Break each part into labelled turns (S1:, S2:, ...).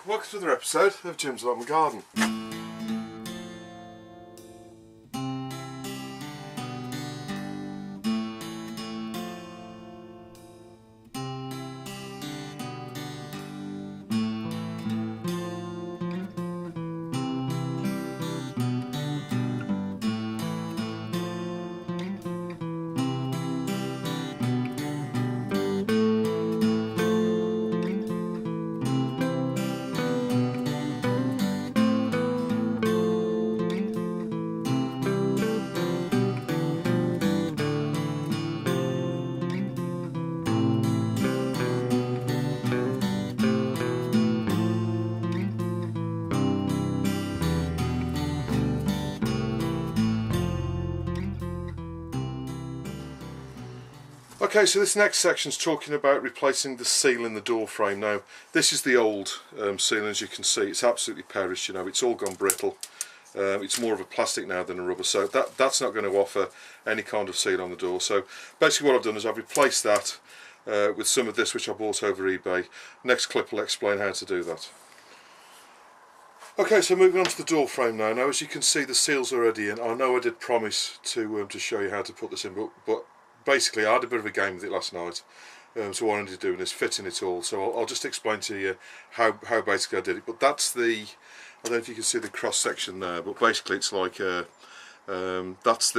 S1: welcome to another episode of Jim's Allotment Garden. Okay, so this next section is talking about replacing the seal in the door frame. Now, this is the old seal, as you can see. It's absolutely perished, you know, it's all gone brittle. It's more of a plastic now than a rubber, so that's not going to offer any kind of seal on the door. So basically what I've done is I've replaced that with some of this which I bought over eBay. Next clip will explain how to do that. Okay, so moving on to the door frame now. Now, as you can see, the seal's already in. I know I did promise to show you how to put this in, but basically I had a bit of a game with it last night, so what I ended up doing is fitting it all. So I'll just explain to you how basically I did it. But that's the, I don't know if you can see the cross section there, but basically it's like that's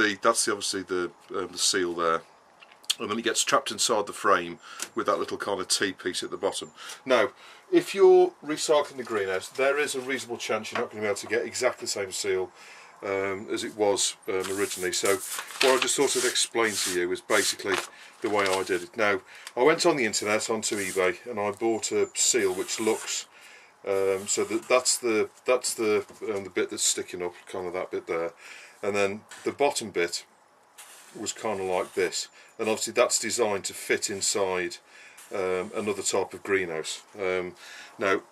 S1: obviously the seal there, and then it gets trapped inside the frame with that little kind of T-piece at the bottom. Now, if you're recycling the greenhouse, there is a reasonable chance you're not going to be able to get exactly the same seal as it was originally. So what I just thought I'd explain to you is basically the way I did it. Now, I went on the internet, onto eBay, and I bought a seal which looks so that's the bit that's sticking up, kind of that bit there, and then the bottom bit was kind of like this, and obviously that's designed to fit inside another type of greenhouse. Now,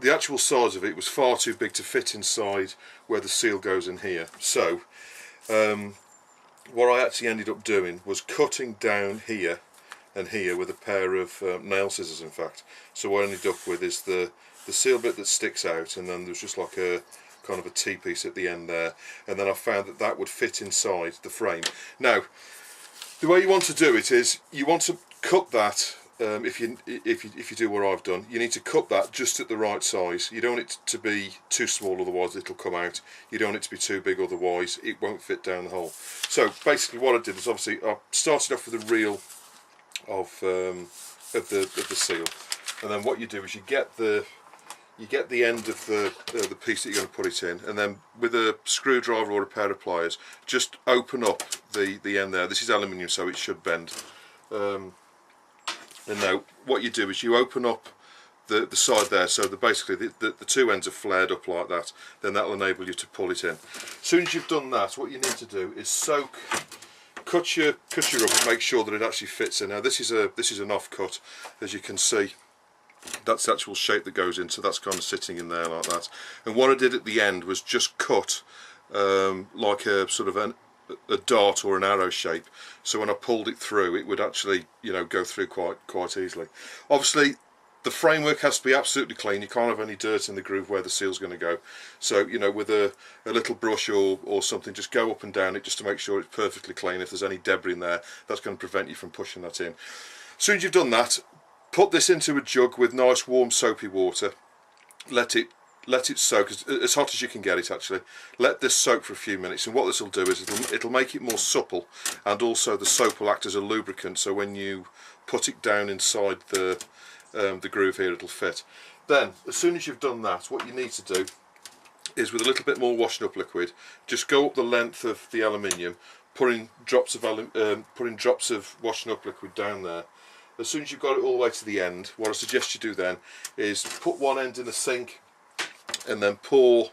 S1: the actual size of it was far too big to fit inside where the seal goes in here. So what I actually ended up doing was cutting down here and here with a pair of nail scissors, in fact. So what I ended up with is the seal bit that sticks out, and then there's just like a kind of a T-piece at the end there, and then I found that that would fit inside the frame. Now, the way you want to do it is you want to cut that. If you do what I've done, you need to cut that just at the right size. You don't want it to be too small, otherwise it'll come out. You don't want it to be too big, otherwise it won't fit down the hole. So basically what I did is, obviously I started off with a reel of the seal, and then what you do is you get the end of the piece that you're going to put it in, and then with a screwdriver or a pair of pliers, just open up the end there. This is aluminium, so it should bend. And now what you do is you open up the side there, so basically the two ends are flared up like that. Then that will enable you to pull it in. As soon as you've done that, what you need to do is cut your rubber, make sure that it actually fits in. Now this is an offcut, as you can see. That's the actual shape that goes in, so that's kind of sitting in there like that. And what I did at the end was just cut like a sort of a dart or an arrow shape, so when I pulled it through, it would actually, you know, go through quite easily. Obviously the framework has to be absolutely clean. You can't have any dirt in the groove where the seal's going to go, so, you know, with a little brush or something, just go up and down it just to make sure it's perfectly clean. If there's any debris in there, that's going to prevent you from pushing that in. As soon as you've done that, put this into a jug with nice warm soapy water. Let it soak as hot as you can get it, actually. Let this soak for a few minutes, and what this will do is it'll make it more supple, and also the soap will act as a lubricant, so when you put it down inside the groove here, it'll fit. Then as soon as you've done that, what you need to do is, with a little bit more washing up liquid, just go up the length of the aluminium, putting drops of washing up liquid down there. As soon as you've got it all the way to the end, what I suggest you do then is put one end in a sink, and then pour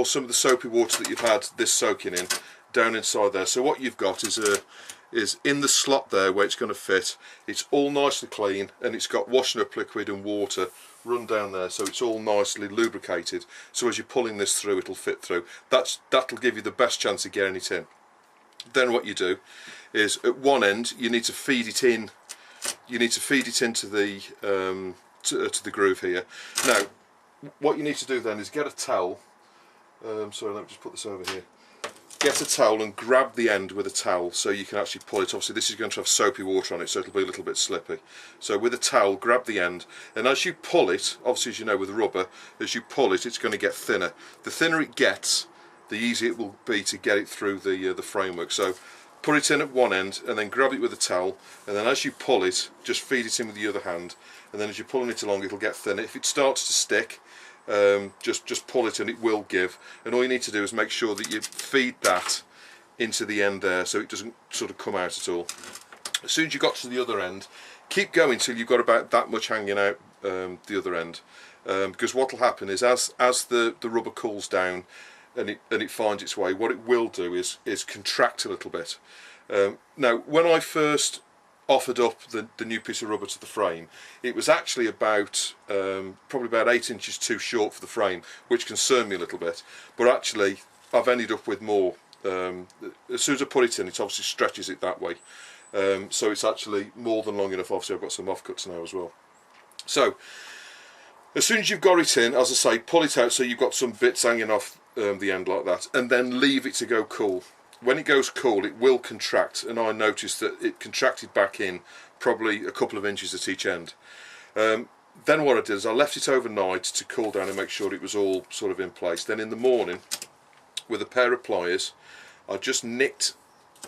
S1: some of the soapy water that you've had this soaking in down inside there. So what you've got is in the slot there where it's going to fit, it's all nicely clean, and it's got washing up liquid and water run down there, so it's all nicely lubricated, so as you're pulling this through, it'll fit through. That'll give you the best chance of getting it in. Then what you do is, at one end you need to feed it in. You need to feed it into the to the groove here. Now, what you need to do then is get a towel. Sorry, let me just put this over here. Get a towel and grab the end with a towel so you can actually pull it. Obviously this is going to have soapy water on it, so it'll be a little bit slippy. So with a towel, grab the end, and as you pull it, obviously as you know with rubber, as you pull it, it's going to get thinner. The thinner it gets, the easier it will be to get it through the framework. So put it in at one end and then grab it with a towel, and then as you pull it, just feed it in with the other hand, and then as you're pulling it along, it'll get thinner. If it starts to stick, just pull it and it will give, and all you need to do is make sure that you feed that into the end there so it doesn't sort of come out at all. As soon as you got to the other end, keep going till you've got about that much hanging out the other end, because what will happen is as the rubber cools down and it finds its way, what it will do is contract a little bit. Now when I first offered up the new piece of rubber to the frame, it was actually about probably about 8 inches too short for the frame, which concerned me a little bit, but actually I've ended up with more. As soon as I put it in, it obviously stretches it that way, so it's actually more than long enough. Obviously I've got some offcuts now as well. So as soon as you've got it in, as I say, pull it out so you've got some bits hanging off the end like that, and then leave it to go cool. When it goes cool, it will contract, and I noticed that it contracted back in probably a couple of inches at each end. Then what I did is I left it overnight to cool down and make sure it was all sort of in place. Then in the morning, with a pair of pliers, I just nicked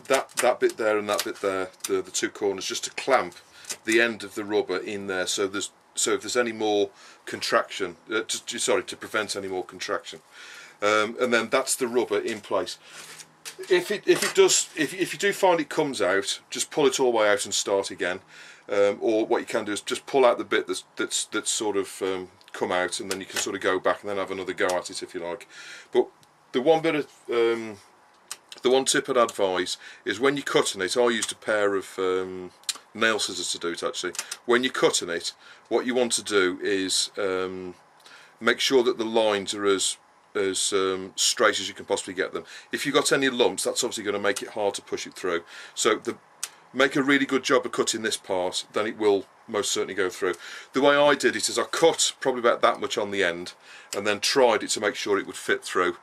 S1: that bit there and that bit there, the two corners, just to clamp the end of the rubber in there, so if there's any more contraction, to prevent any more contraction, and then that's the rubber in place. If you do find it comes out, just pull it all the way out and start again, or what you can do is just pull out the bit that's sort of come out, and then you can sort of go back and then have another go at it if you like. But the one tip I'd advise is when you're cutting it, I used a pair of nail scissors to do it actually. When you're cutting it, what you want to do is make sure that the lines are as straight as you can possibly get them. If you've got any lumps, that's obviously going to make it hard to push it through. So make a really good job of cutting this part, then it will most certainly go through. The way I did it is I cut probably about that much on the end and then tried it to make sure it would fit through.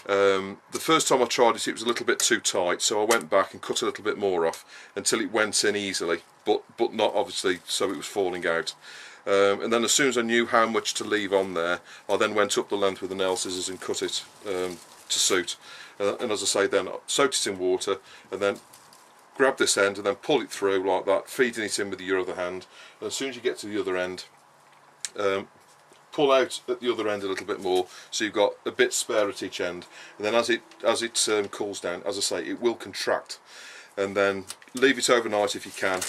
S1: The first time I tried it, it was a little bit too tight, so I went back and cut a little bit more off until it went in easily, but not obviously so it was falling out. And then as soon as I knew how much to leave on there, I then went up the length with the nail scissors and cut it to suit. And as I say, then I soaked it in water and then grab this end and then pull it through like that, feeding it in with your other hand. And as soon as you get to the other end, pull out at the other end a little bit more, so you've got a bit spare at each end. And then as it cools down, as I say, it will contract. And then leave it overnight if you can,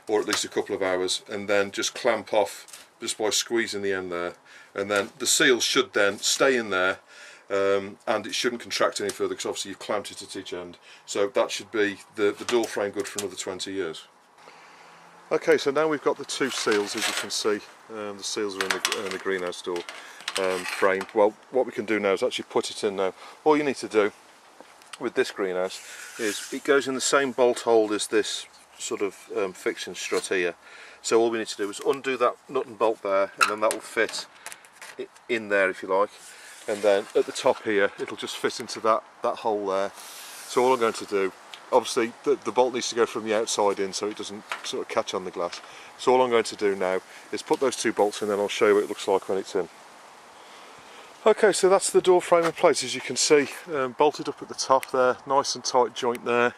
S1: or at least a couple of hours, and then just clamp off just by squeezing the end there, and then the seal should then stay in there, and it shouldn't contract any further because obviously you've clamped it at each end. So that should be the door frame good for another 20 years. Okay, so now we've got the two seals, as you can see. The seals are in the greenhouse door frame. Well, what we can do now is actually put it in now. All you need to do with this greenhouse is it goes in the same bolt hole as this sort of fixing strut here. So all we need to do is undo that nut and bolt there, and then that will fit in there if you like, and then at the top here it'll just fit into that hole there. So all I'm going to do, obviously the bolt needs to go from the outside in so it doesn't sort of catch on the glass. So all I'm going to do now is put those two bolts in, then I'll show you what it looks like when it's in. Okay, so that's the door frame in place, as you can see, bolted up at the top there, nice and tight joint there.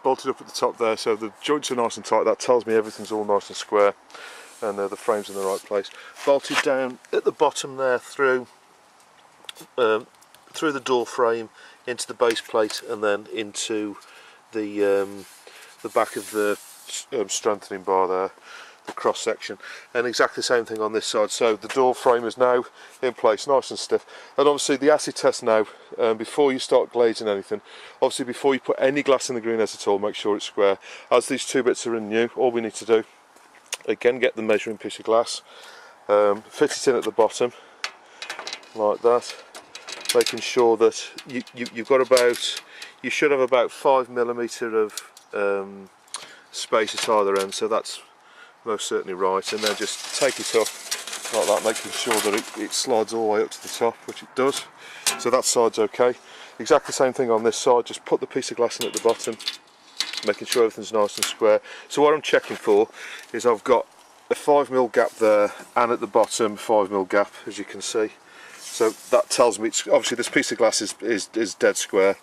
S1: Bolted up at the top there, so the joints are nice and tight. That tells me everything's all nice and square, and the frame's in the right place. Bolted down at the bottom there through the door frame into the base plate, and then into the back of the strengthening bar there, the cross section, and exactly the same thing on this side. So the door frame is now in place, nice and stiff. And obviously the acid test now, before you start glazing anything, obviously before you put any glass in the greenhouse at all, make sure it's square. As these two bits are in new, all we need to do, again, get the measuring piece of glass, fit it in at the bottom like that, making sure that you've got about, you should have about 5mm of space at either end, so that's most certainly right. And then just take it up like that, making sure that it slides all the way up to the top, which it does. So that side's okay. Exactly the same thing on this side, just put the piece of glass in at the bottom, making sure everything's nice and square. So what I'm checking for is I've got a 5mm gap there, and at the bottom 5mm gap, as you can see. So that tells me, it's obviously this piece of glass is dead square.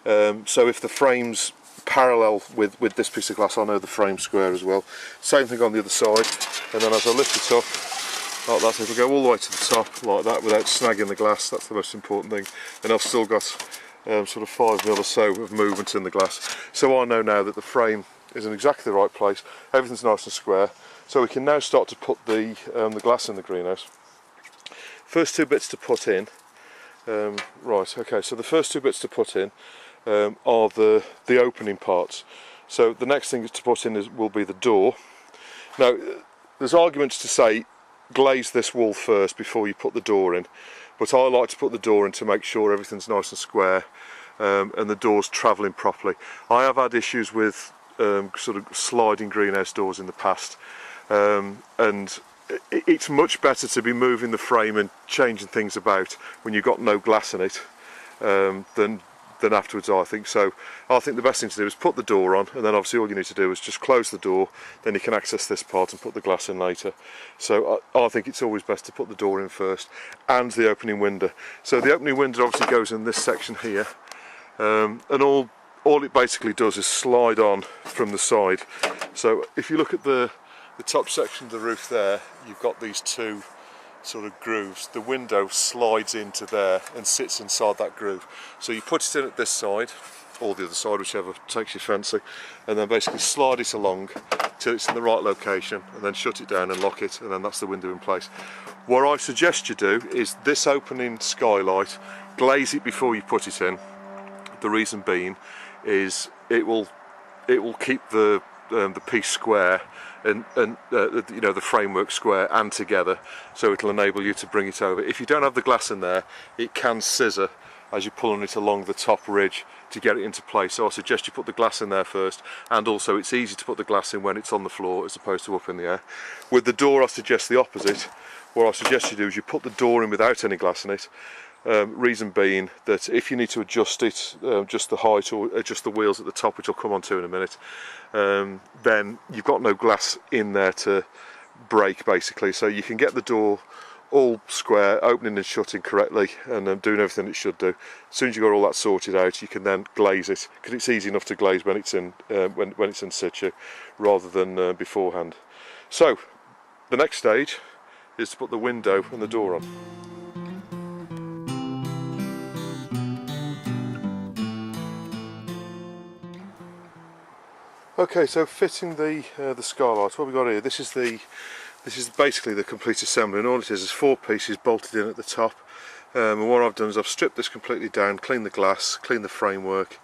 S1: So if the frame's parallel with this piece of glass, I know the frame's square as well. Same thing on the other side, and then as I lift it up like that, it'll go all the way to the top like that without snagging the glass. That's the most important thing. And I've still got sort of 5mm or so of movement in the glass. So I know now that the frame is in exactly the right place, everything's nice and square. So we can now start to put the glass in the greenhouse. First two bits to put in, right, okay, so the first two bits to put in are the opening parts. So the next thing to put in will be the door. Now, there's arguments to say glaze this wall first before you put the door in, but I like to put the door in to make sure everything's nice and square and the door's travelling properly. I have had issues with sort of sliding greenhouse doors in the past, and it's much better to be moving the frame and changing things about when you've got no glass in it than afterwards, I think. So I think the best thing to do is put the door on, and then obviously all you need to do is just close the door, then you can access this part and put the glass in later. So I think it's always best to put the door in first, and the opening window. So the opening window obviously goes in this section here, and all it basically does is slide on from the side. So if you look at the top section of the roof there, you've got these two sort of grooves. The window slides into there and sits inside that groove. So you put it in at this side, or the other side, whichever takes your fancy, and then basically slide it along till it's in the right location, and then shut it down and lock it, and then that's the window in place. What I suggest you do is this opening skylight, glaze it before you put it in. The reason being is it will keep the piece square and you know, the framework square and together, so it'll enable you to bring it over. If you don't have the glass in there, it can scissor as you're pulling it along the top ridge to get it into place. So I suggest you put the glass in there first, and also it's easy to put the glass in when it's on the floor as opposed to up in the air. With the door I suggest the opposite. What I suggest you do is you put the door in without any glass in it. Reason being that if you need to adjust it, just the height or adjust the wheels at the top, which I'll come on to in a minute, then you've got no glass in there to break basically. So you can get the door all square, opening and shutting correctly, and doing everything it should do. As soon as you've got all that sorted out, you can then glaze it, because it's easy enough to glaze when it's in when it's in situ rather than beforehand. So the next stage is to put the window and the door on. Okay, so fitting the skylight, what we've got here, this is basically the complete assembly, and all it is 4 pieces bolted in at the top. And what I've done is I've stripped this completely down, cleaned the glass, cleaned the framework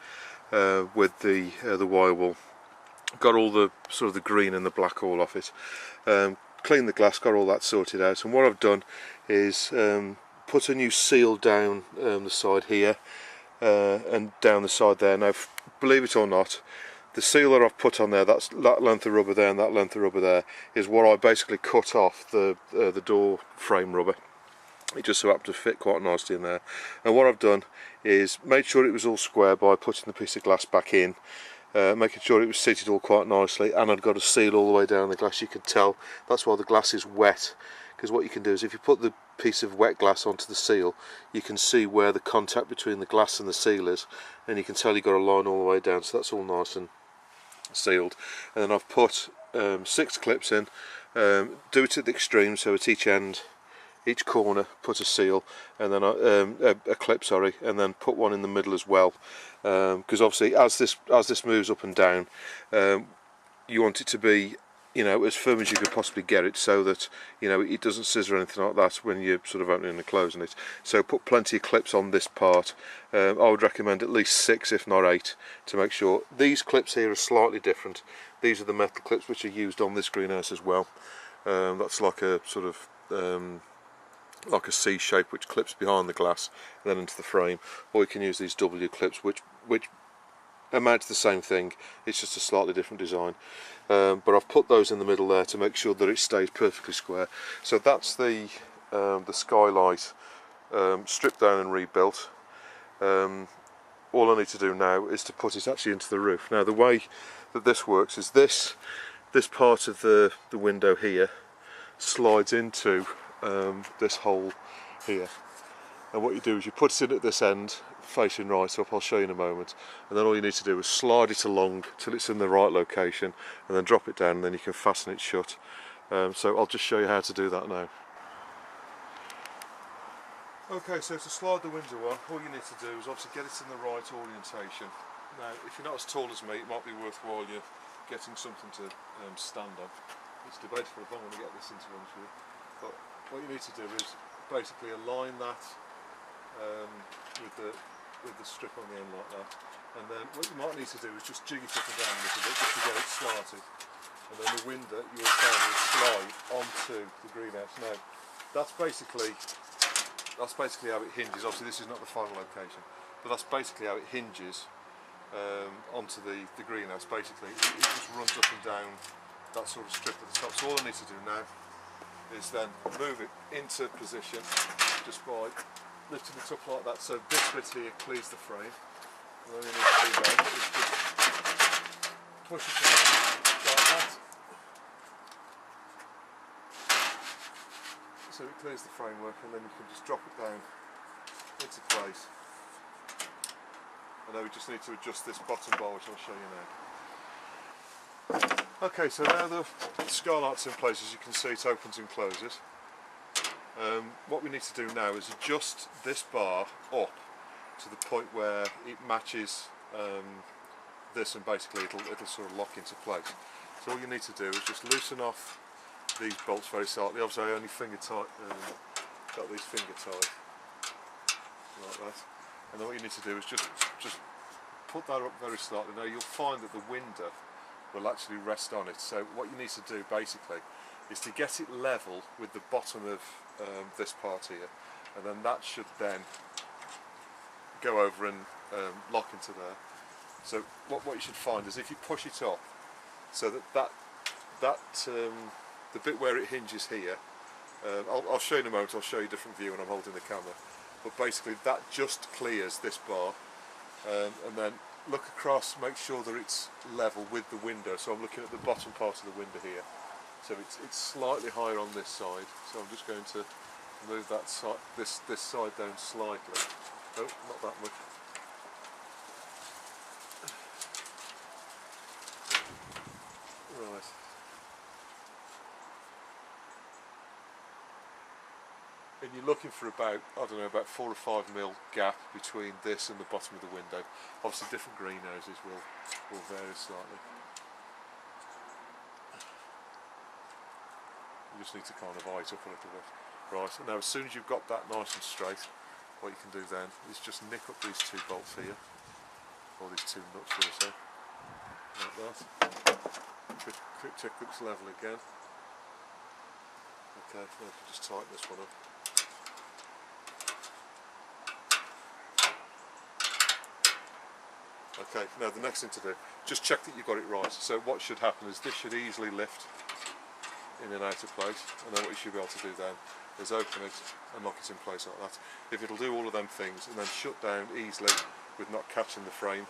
S1: with the wire wool, got all the sort of the green and the black all off it, cleaned the glass, got all that sorted out. And what I've done is put a new seal down the side here and down the side there. Now, believe it or not, the seal that I've put on there, that length of rubber there and that length of rubber there, is what I basically cut off the door frame rubber. It just so happened to fit quite nicely in there. And what I've done is made sure it was all square by putting the piece of glass back in, making sure it was seated all quite nicely, and I'd got a seal all the way down the glass. You can tell that's why the glass is wet, because what you can do is if you put the piece of wet glass onto the seal, you can see where the contact between the glass and the seal is, and you can tell you've got a line all the way down, so that's all nice and sealed. And then I've put 6 clips in, do it at the extreme, so at each end, each corner put a seal, and then a clip, sorry, and then put one in the middle as well, because obviously as this moves up and down, you want it to be, you know, as firm as you could possibly get it, so that, you know, it doesn't scissor or anything like that when you're sort of opening and closing it. So put plenty of clips on this part. I would recommend at least 6 if not 8 to make sure. These clips here are slightly different. These are the metal clips which are used on this greenhouse as well. That's like a sort of like a C shape which clips behind the glass and then into the frame, or you can use these W clips which amount to the same thing, it's just a slightly different design. But I've put those in the middle there to make sure that it stays perfectly square. So that's the skylight stripped down and rebuilt. All I need to do now is to put it actually into the roof. Now the way that this works is this part of the window here slides into this hole here, and what you do is you put it in at this end facing right up. I'll show you in a moment, and then all you need to do is slide it along till it's in the right location and then drop it down, and then you can fasten it shut. So I'll just show you how to do that now. Okay, so to slide the window on, all you need to do is obviously get it in the right orientation. Now, if you're not as tall as me, it might be worthwhile you getting something to stand on. It's debatable if I'm going to get this into one for you. But what you need to do is basically align that with the strip on the end like that. And then what you might need to do is just jig it up and down a little bit just to get it started. And then the window you'll find will slide onto the greenhouse. Now, that's basically how it hinges. Obviously this is not the final location, but that's basically how it hinges onto the greenhouse. Basically it just runs up and down that sort of strip at the top. So all I need to do now is then move it into position just by lifting it up like that, so this bit here clears the frame. And all you need to do then is just push it like that, so it clears the framework, and then you can just drop it down into place. And then we just need to adjust this bottom bar, which I'll show you now. Okay, so now the skylight's in place, as you can see it opens and closes. What we need to do now is adjust this bar up to the point where it matches this, and basically it'll sort of lock into place. So all you need to do is just loosen off these bolts very slightly. Obviously I only finger tight, got these finger tied like that. And then what you need to do is just put that up very slightly. Now you'll find that the window will actually rest on it. So what you need to do basically is to get it level with the bottom of this part here, and then that should then go over and lock into there. So what you should find is if you push it up, so that the bit where it hinges here, I'll show you in a moment. I'll show you a different view when I'm holding the camera, but basically that just clears this bar, and then look across, make sure that it's level with the window. So I'm looking at the bottom part of the window here, so it's slightly higher on this side, so I'm just going to move that side, this side down slightly. Oh, not that much. Right. And you're looking for about, I don't know, about 4 or 5 mil gap between this and the bottom of the window. Obviously different greenhouses will vary slightly. You just need to kind of eye it up a little bit. Right, and now as soon as you've got that nice and straight, what you can do then is just nick up these 2 bolts here, or these 2 nuts, should I say, like that. Check looks level again. Okay, now I can just tighten this one up. Okay, now the next thing to do, just check that you got it right. So what should happen is this should easily lift in and out of place, and then what you should be able to do then is open it and lock it in place like that. If it'll do all of them things and then shut down easily with not catching the frame,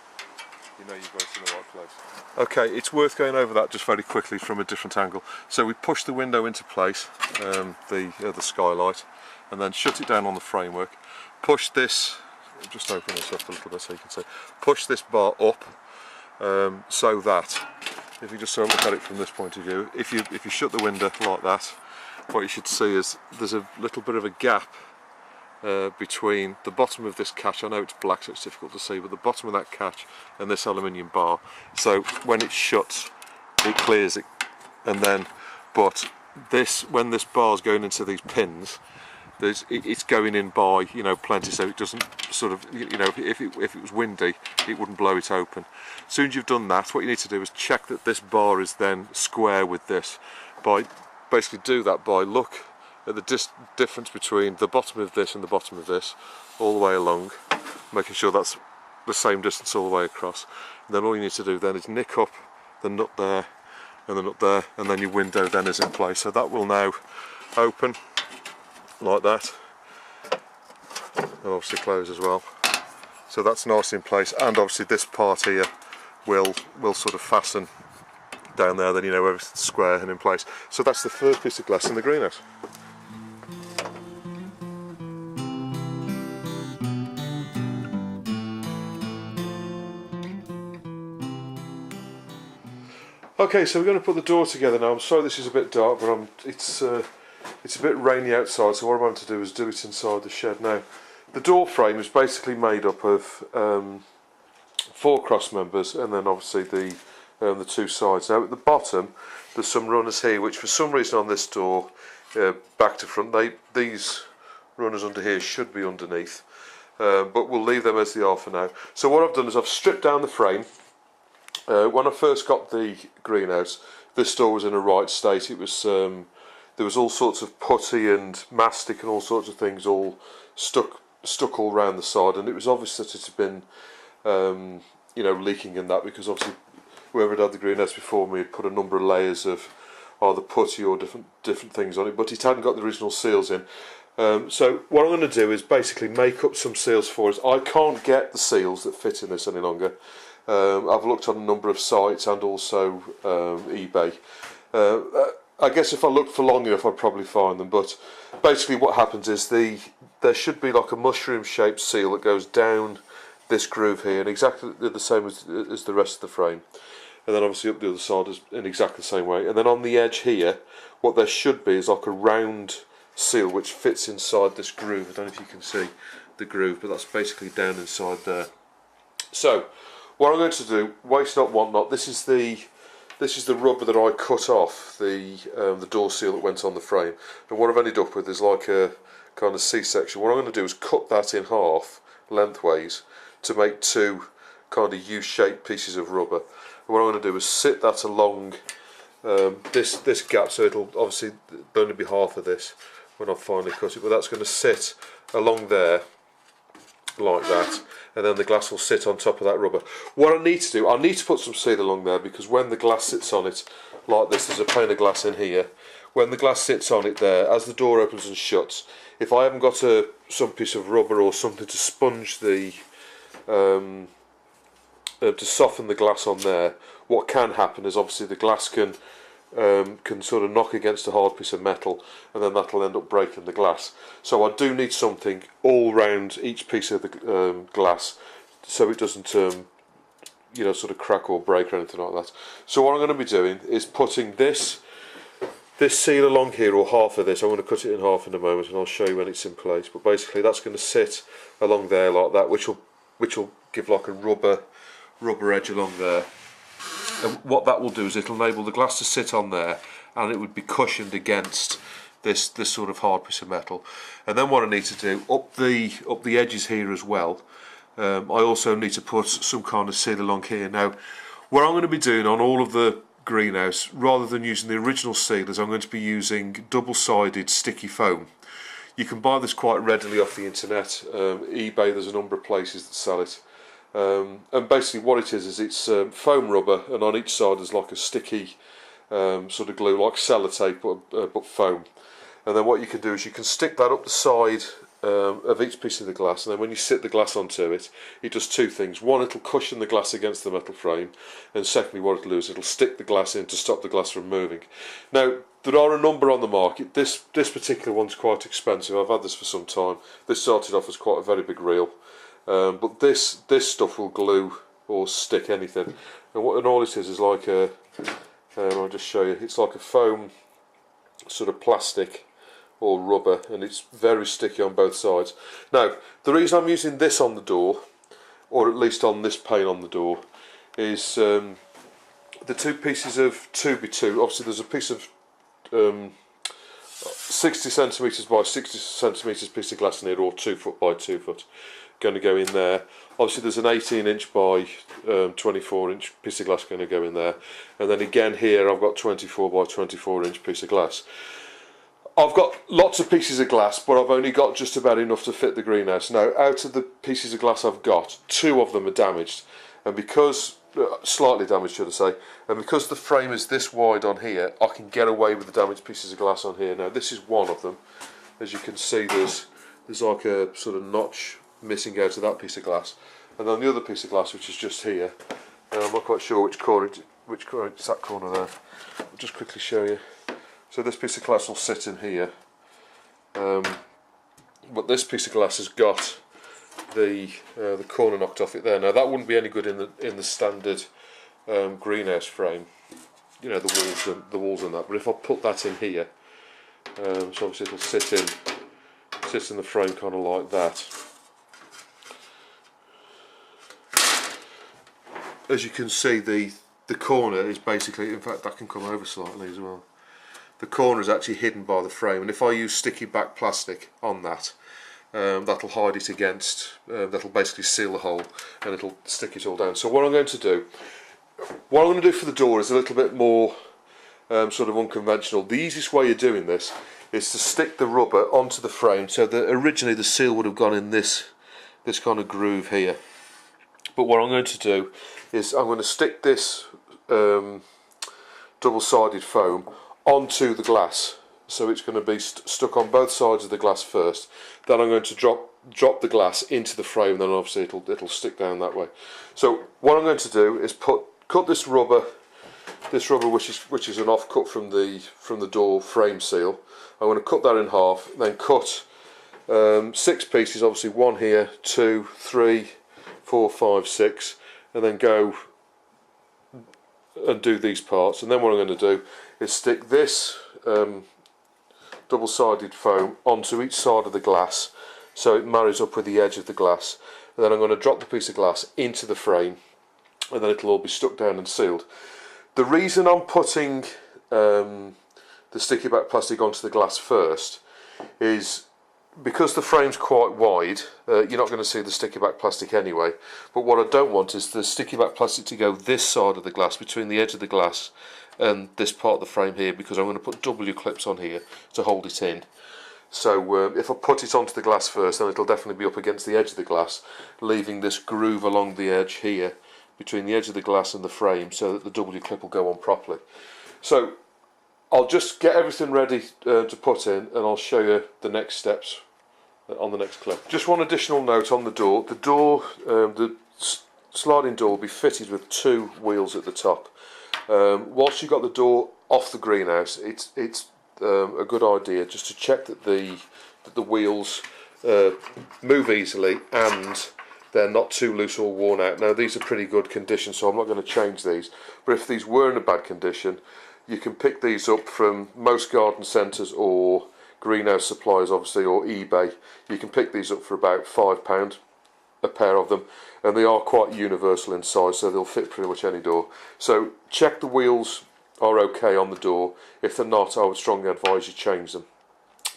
S1: you know you've got it in the right place. Okay, it's worth going over that just very quickly from a different angle. So we push the window into place, the skylight, and then shut it down on the framework. Push this, just open this up a little bit so you can see, push this bar up, so that, if you just sort of look at it from this point of view, if you shut the window like that, what you should see is there's a little bit of a gap between the bottom of this catch. I know it's black so it's difficult to see, but the bottom of that catch and this aluminium bar, so when it shuts it clears it, and then but this, when this bar's going into these pins, it's going in by, you know, plenty, so it doesn't sort of, you know, if it was windy it wouldn't blow it open. As soon as you've done that, what you need to do is check that this bar is then square with this. By basically do that by look at the difference between the bottom of this and the bottom of this all the way along, making sure that's the same distance all the way across. And then all you need to do then is nick up the nut there and the nut there, and then your window then is in place. So that will now open like that, and obviously close as well. So that's nice in place, and obviously this part here will sort of fasten down there, then you know everything's square and in place. So that's the first piece of glass in the greenhouse. Okay, so we're going to put the door together now. I'm sorry this is a bit dark, but it's a bit rainy outside, so what I'm going to do is do it inside the shed now. The door frame is basically made up of 4 cross members, and then obviously the 2 sides. Now at the bottom there's some runners here, which for some reason on this door, back to front, these runners under here should be underneath, but we'll leave them as they are for now. So what I've done is I've stripped down the frame. When I first got the greenhouse, this door was in a right state. It was there was all sorts of putty and mastic and all sorts of things all stuck all round the side, and it was obvious that it had been you know, leaking in that, because obviously whoever had the greenhouse before me had put a number of layers of either putty or different things on it, but it hadn't got the original seals in. So what I'm going to do is basically make up some seals for us. I can't get the seals that fit in this any longer. I've looked on a number of sites and also eBay. I guess if I looked for long enough I'd probably find them, but basically what happens is there should be like a mushroom shaped seal that goes down this groove here, and exactly the same as the rest of the frame, and then obviously up the other side is in exactly the same way, and then on the edge here what there should be is like a round seal which fits inside this groove. I don't know if you can see the groove, but that's basically down inside there. So what I'm going to do, waste not want not, this is the rubber that I cut off the door seal that went on the frame, and what I've ended up with is like a kind of C-section. What I'm going to do is cut that in half lengthways to make 2 kind of U-shaped pieces of rubber. And what I'm going to do is sit that along this gap, so it'll obviously only be half of this when I finally cut it, but that's going to sit along there like that, and then the glass will sit on top of that rubber. What I need to do, I need to put some seal along there, because when the glass sits on it like this, there's a pane of glass in here, when the glass sits on it there, as the door opens and shuts, if I haven't got some piece of rubber or something to sponge the to soften the glass on there, what can happen is obviously the glass can sort of knock against a hard piece of metal, and then that'll end up breaking the glass. So I do need something all round each piece of the glass, so it doesn't you know, sort of crack or break or anything like that. So what I'm going to be doing is putting this seal along here, or half of this. I'm going to cut it in half in a moment, and I'll show you when it's in place. But basically that's going to sit along there like that, which will give like a rubber edge along there. And what that will do is it'll enable the glass to sit on there, and it would be cushioned against this sort of hard piece of metal. And then what I need to do up the edges here as well, I also need to put some kind of seal along here. Now what I'm going to be doing on all of the greenhouse, rather than using the original sealers, I'm going to be using double-sided sticky foam. You can buy this quite readily off the internet. eBay, there's a number of places that sell it. And basically what it is it's foam rubber, and on each side there's like a sticky sort of glue, like sellotape, but foam. And then what you can do is you can stick that up the side of each piece of the glass, and then when you sit the glass onto it, it does 2 things. One, it'll cushion the glass against the metal frame, and secondly what it'll do is it'll stick the glass in to stop the glass from moving. Now there are a number on the market. This particular one's quite expensive. I've had this for some time. This started off as quite a very big reel. But this stuff will glue or stick anything, and all it is like a I'll just show you, it's like a foam sort of plastic or rubber, and it's very sticky on both sides. Now the reason I'm using this on the door, or at least on this pane on the door, is the 2 pieces of 2x2. Obviously there's a piece of 60 centimetres by 60 centimetres piece of glass in here, or 2 foot by 2 foot, going to go in there. Obviously there's an 18-inch by 24-inch piece of glass going to go in there, and then again here I've got 24 by 24-inch piece of glass. I've got lots of pieces of glass, but I've only got just about enough to fit the greenhouse. Now, out of the pieces of glass I've got, 2 of them are damaged, and because slightly damaged, should I say, and because the frame is this wide on here, I can get away with the damaged pieces of glass on here. Now, this is one of them. As you can see, there's like a sort of notch missing out of that piece of glass, and on the other piece of glass, which is just here, I'm not quite sure which corner it's that corner there. I'll just quickly show you. So this piece of glass will sit in here, but this piece of glass has got the corner knocked off it there. Now that wouldn't be any good in the standard greenhouse frame, you know, the walls and that. But if I put that in here, so obviously it'll sit in the frame kind of like that. As you can see, the corner is basically, in fact that can come over slightly as well. The corner is actually hidden by the frame, and if I use sticky back plastic on that, that'll hide it against, that'll basically seal the hole and it'll stick it all down. So what I'm going to do for the door is a little bit more sort of unconventional. The easiest way of doing this is to stick the rubber onto the frame, so that originally the seal would have gone in this kind of groove here. But what I'm going to do is I'm going to stick this double-sided foam onto the glass, so it's going to be stuck on both sides of the glass first. Then I'm going to drop the glass into the frame, then obviously it'll stick down that way. So what I'm going to do is cut this rubber which is an offcut from the door frame seal. I'm going to cut that in half, then cut 6 pieces, obviously 1 here, 2, 3, 4, 5, 6, and then go and do these parts. And then what I'm going to do is stick this double-sided foam onto each side of the glass, so it marries up with the edge of the glass. And then I'm going to drop the piece of glass into the frame, and then it'll all be stuck down and sealed. The reason I'm putting the sticky back plastic onto the glass first is because the frame's quite wide. You're not going to see the sticky back plastic anyway, but what I don't want is the sticky back plastic to go this side of the glass, between the edge of the glass and this part of the frame here, because I'm going to put W clips on here to hold it in. So if I put it onto the glass first, then it'll definitely be up against the edge of the glass, leaving this groove along the edge here between the edge of the glass and the frame, so that the W clip will go on properly. So I'll just get everything ready to put in, and I'll show you the next steps on the next clip. Just one additional note on the door. The sliding door will be fitted with 2 wheels at the top. Whilst you've got the door off the greenhouse, it's a good idea just to check that the wheels move easily and they're not too loose or worn out. Now these are pretty good condition, so I'm not going to change these, but if these were in a bad condition, you can pick these up from most garden centres or greenhouse suppliers, obviously, or eBay. You can pick these up for about £5 a pair of them, and they are quite universal in size, so they'll fit pretty much any door. So check the wheels are okay on the door. If they're not, I would strongly advise you change them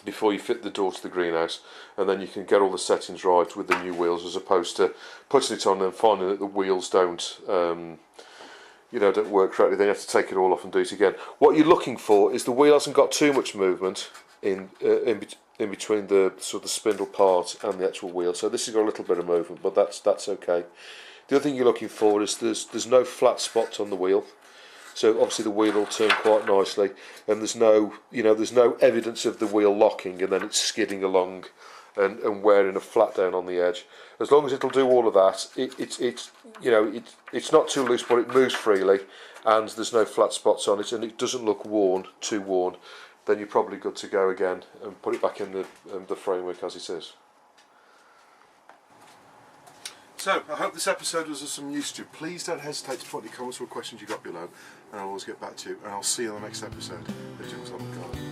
S1: before you fit the door to the greenhouse, and then you can get all the settings right with the new wheels, as opposed to putting it on and finding that the wheels don't don't work correctly. Then you have to take it all off and do it again. What you're looking for is the wheel hasn't got too much movement in between the sort of spindle part and the actual wheel. So this has got a little bit of movement, but that's okay. The other thing you're looking for is there's no flat spots on the wheel. So obviously the wheel will turn quite nicely, and there's no evidence of the wheel locking and then it's skidding along and wearing a flat down on the edge. As long as it'll do all of that, it's not too loose, but it moves freely, and there's no flat spots on it, and it doesn't look too worn, then you're probably good to go again and put it back in the framework as it is. So, I hope this episode was of some use to you. Please don't hesitate to put any comments or questions you got below, and I'll always get back to you, and I'll see you on the next episode of Jim's Garden.